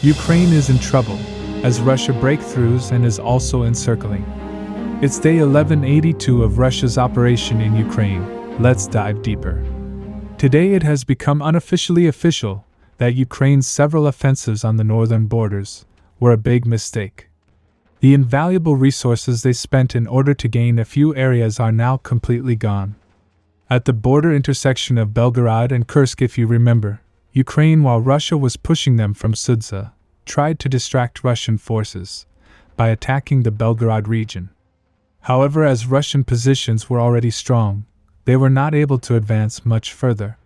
Ukraine is in trouble, as Russia breakthroughs and is also encircling. It's day 1182 of Russia's operation in Ukraine. Let's dive deeper. Today it has become unofficially official that Ukraine's several offensives on the northern borders were a big mistake. The invaluable resources they spent in order to gain a few areas are now completely gone. At the border intersection of Belgorod and Kursk, if you remember, Ukraine, while Russia was pushing them from Sudza, tried to distract Russian forces by attacking the Belgorod region. However, as Russian positions were already strong, they were not able to advance much further.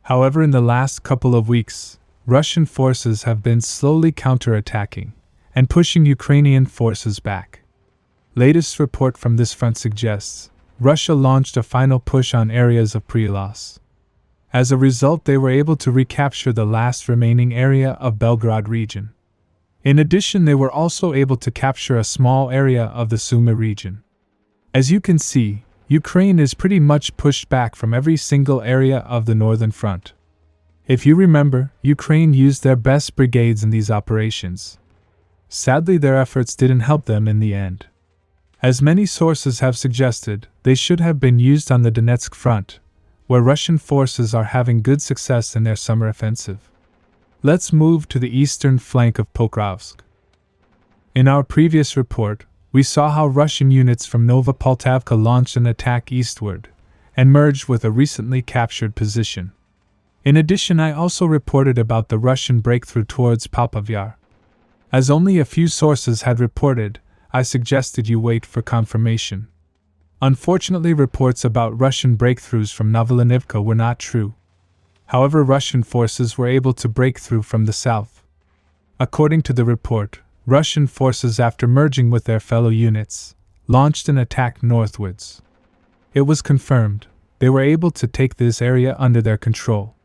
However, in the last couple of weeks, Russian forces have been slowly counterattacking and pushing Ukrainian forces back. Latest report from this front suggests Russia launched a final push on areas of Pryalos. As a result, they were able to recapture the last remaining area of Belgorod region. In addition, they were also able to capture a small area of the Sumy region. As you can see, Ukraine is pretty much pushed back from every single area of the northern front. If you remember, Ukraine used their best brigades in these operations. Sadly, their efforts didn't help them in the end. As many sources have suggested, they should have been used on the Donetsk front, where Russian forces are having good success in their summer offensive. Let's move to the eastern flank of Pokrovsk. In our previous report, we saw how Russian units from Nova Poltavka launched an attack eastward and merged with a recently captured position. In addition, I also reported about the Russian breakthrough towards Popovyar. As only a few sources had reported, I suggested you wait for confirmation. Unfortunately, reports about Russian breakthroughs from Maryinka were not true. However, Russian forces were able to break through from the south. According to the report, Russian forces, after merging with their fellow units, launched an attack northwards. It was confirmed they were able to take this area under their control.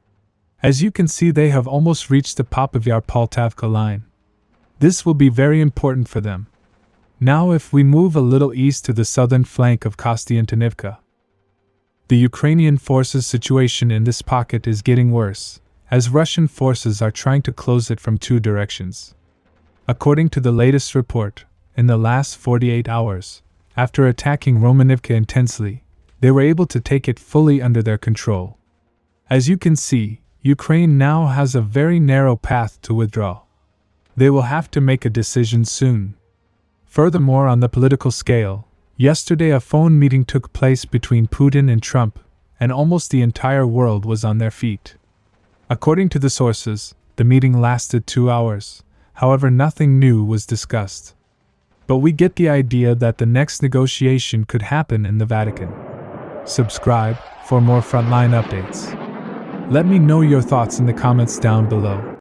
As you can see, they have almost reached the Popovyar-Poltavka line. This will be very important for them. Now if we move a little east to the southern flank of Kostiantynivka. The Ukrainian forces' situation in this pocket is getting worse, as Russian forces are trying to close it from two directions. According to the latest report, in the last 48 hours, after attacking Romanivka intensely, they were able to take it fully under their control. As you can see, Ukraine now has a very narrow path to withdraw. They will have to make a decision soon. Furthermore, on the political scale, yesterday a phone meeting took place between Putin and Trump, and almost the entire world was on their feet. According to the sources, the meeting lasted 2 hours, however nothing new was discussed. But we get the idea that the next negotiation could happen in the Vatican. Subscribe for more frontline updates. Let me know your thoughts in the comments down below.